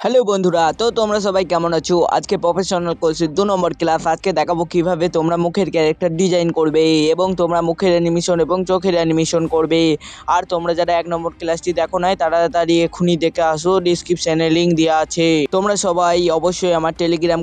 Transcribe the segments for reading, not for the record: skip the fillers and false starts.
Hello বন্ধুরা, তো তোমরা সবাই কেমন আছো? আজকে প্রফেশনাল কোর্সের 2 নম্বর ক্লাস। আজকে দেখাবো কিভাবে তোমরা মুখের ক্যারেক্টার ডিজাইন করবে এবং তোমরা মুখের অ্যানিমেশন এবং চোখের অ্যানিমেশন করবে। আর তোমরা যারা 1 নম্বর ক্লাসটি দেখো নাই তাড়াতাড়ি এখনই দেখে আসো, ডেসক্রিপশনে লিংক দেওয়া আছে। তোমরা সবাই অবশ্যই আমার টেলিগ্রাম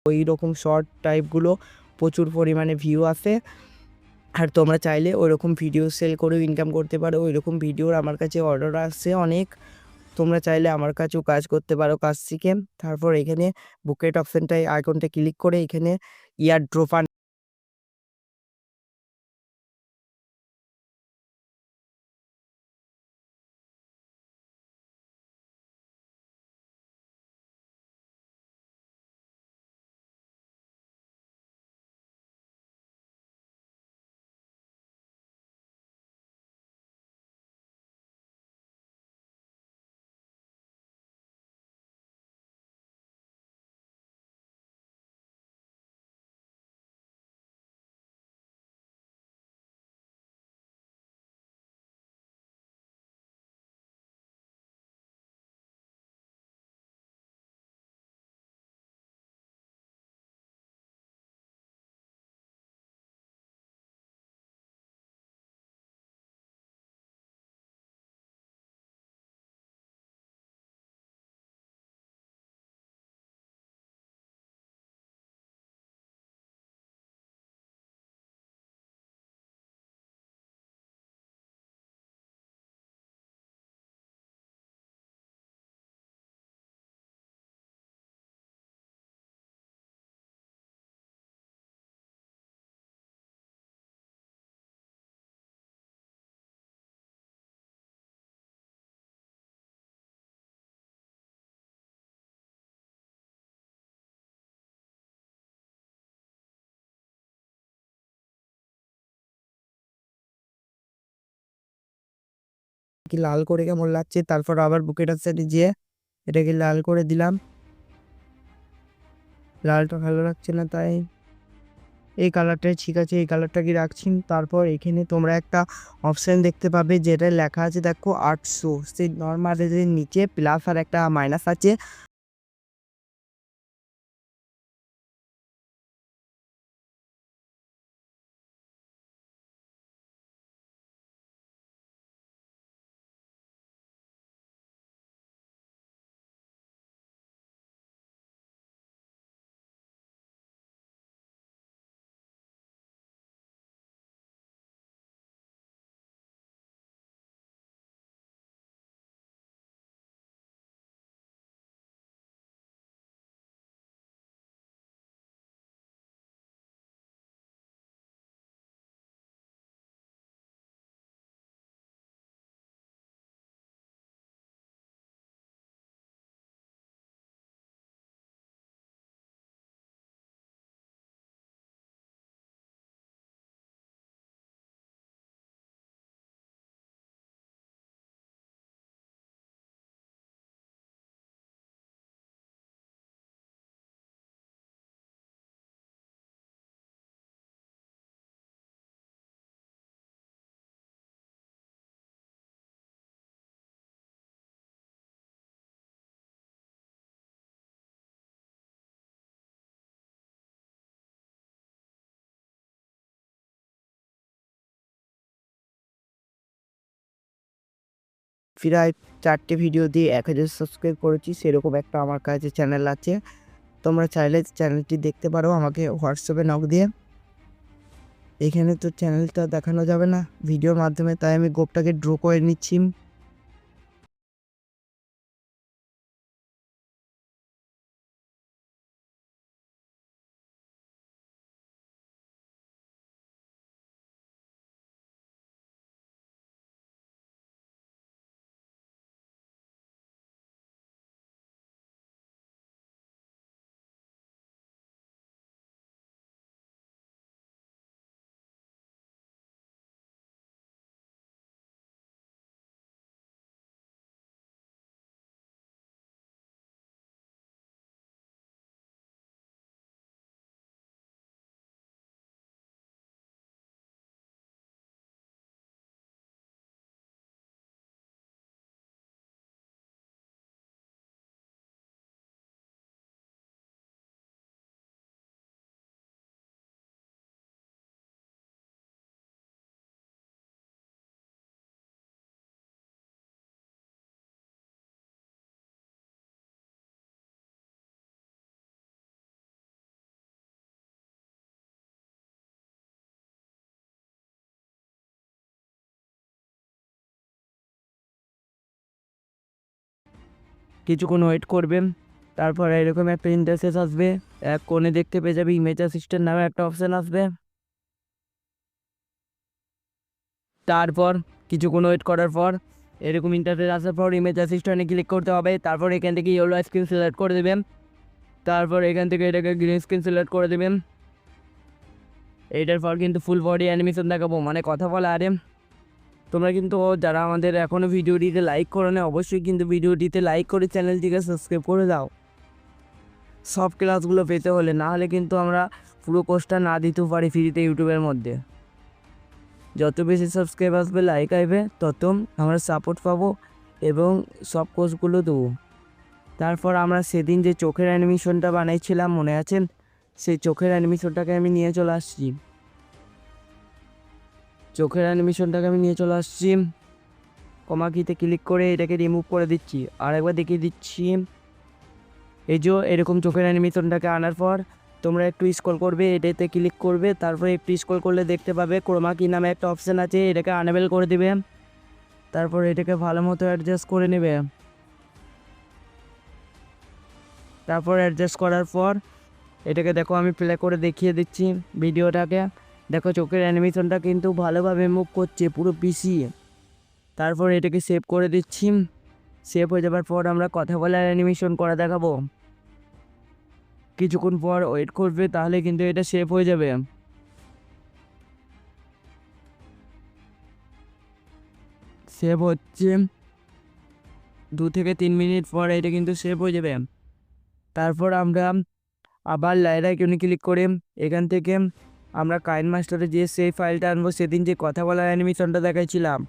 ওই রকম শর্ট টাইপগুলো প্রচুর পরিমাণে ভিউ আসে। আর তোমরা চাইলে ওই রকম ভিডিও সেল করেও ইনকাম করতে পারো। ওই রকম ভিডিওর আমার কাছে অর্ডার আসছে অনেক। তোমরা চাইলে আমার কাছেও কাজ করতে পারো কাজ শিখে। তারপর এখানে বুকেট অপশনটাই আইকনটা ক্লিক করে এখানে ইয়ার ড্রপ কি লাল করে কেমন লাগছে। তারপর আবার বুকেট অপশনে যেয়ে এটাকে লাল করে দিলাম, লালটা ভালো লাগছে না তাই এই কালারটাই ঠিক আছে, এই কালারটাকে রাখছি। তারপর এখানে তোমরা একটা অপশন দেখতে পাবে যেটা লেখা আছে দেখো 800, সেই নর্মাল নিচে প্লাস আর একটা মাইনাস আছে। প্রায় 4টে ভিডিও দিয়ে 1000 সাবস্ক্রাইব করেছি, সেরকম একটা আমার কাছে চ্যানেল আছে। তোমরা চাইলে চ্যানেলটি দেখতে পারো আমাকে হোয়াটসঅ্যাপে নক দিয়ে। এখানে তো চ্যানেলটা দেখানো যাবে না ভিডিওর মাধ্যমে, তাই আমি গোপটাকে ড্র করে নিচ্ছি। কিছুক্ষণ ওয়েট করবেন, তারপর এরকম একটা ইন্টারফেস আসবে। এক কোণে দেখতে পেয়ে যাবে ইমেজ অ্যাসিস্ট্যান্ট নামে একটা অপশান আসবে। তারপর কিছুক্ষণ ওয়েট করার পর এরকম ইন্টারফেস আসার পর ইমেজ অ্যাসিস্ট্যান্টে ক্লিক করতে হবে। তারপর এখান থেকে ইয়েলো স্ক্রিন সিলেক্ট করে দেবেন। তারপর এখান থেকে এটাকে গ্রিন স্ক্রিন সিলেক্ট করে দেবেন। এইটার পর কিন্তু ফুল বডি অ্যানিমেশন দেখাবো, মানে কথা বলা। আরে তোমরা কিন্তু যারা আমাদের এখনও ভিডিওটিতে লাইক করো না, অবশ্যই কিন্তু ভিডিওটিতে লাইক করে চ্যানেলটিকে সাবস্ক্রাইব করে দাও সব ক্লাসগুলো পেতে হলে। না হলে কিন্তু আমরা পুরো কোর্সটা না দিতেও পারি ফ্রিতে ইউটিউবের মধ্যে। যত বেশি সাবস্ক্রাইব আসবে, লাইক আসবে, তত আমরা সাপোর্ট পাবো এবং সব কোর্সগুলো দেবো। তারপর আমরা সেদিন যে চোখের অ্যানিমেশনটা বানাইছিলাম মনে আছেন, সেই চোখের অ্যানিমেশনটাকে আমি নিয়ে চলে আসছি। কমা কিতে ক্লিক করে এটাকে রিমুভ করে দিচ্ছি। আর একবার দেখিয়ে দিচ্ছি, এই যে এরকম চোখের অ্যানিমেশনটাকে আনার পর তোমরা একটু স্ক্রল করবে, এটাতে ক্লিক করবে। তারপরে একটু স্ক্রল করলে দেখতে পাবে ক্রোমা কি নামে একটা অপশান আছে, এটাকে আনেবেল করে দেবে। তারপর এটাকে ভালো মতো অ্যাডজাস্ট করে নেবে। তারপর অ্যাডজাস্ট করার পর এটাকে দেখো আমি প্লে করে দেখিয়ে দিচ্ছি ভিডিওটাকে। দেখো চোখের অ্যানিমেশনটা কিন্তু ভালোভাবে মুভ করছে পুরো পিছিয়ে। তারপর এটাকে সেভ করে দিচ্ছি। সেভ হয়ে যাবার পর আমরা কথা বলার অ্যানিমেশন করা দেখাবো। কিছুক্ষণ পর ওয়েট করবে, তাহলে কিন্তু এটা সেভ হয়ে যাবে। সেভ হচ্ছে 2 থেকে 3 মিনিট পর এটা কিন্তু সেভ হয়ে যাবে। তারপর আমরা আবার লাইট আইকনে ক্লিক করে এখান থেকে আমরা কাইন মাস্টারে যে সেই ফাইলটা আনবো, সেদিন যে কথা বলার অ্যানিমেশনটা দেখাইছিলাম,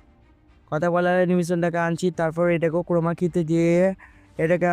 কথা বলার অ্যানিমেশনটাকে আনছি। তারপর এটাকেও ক্রোমা কিতে দিয়ে এটাকে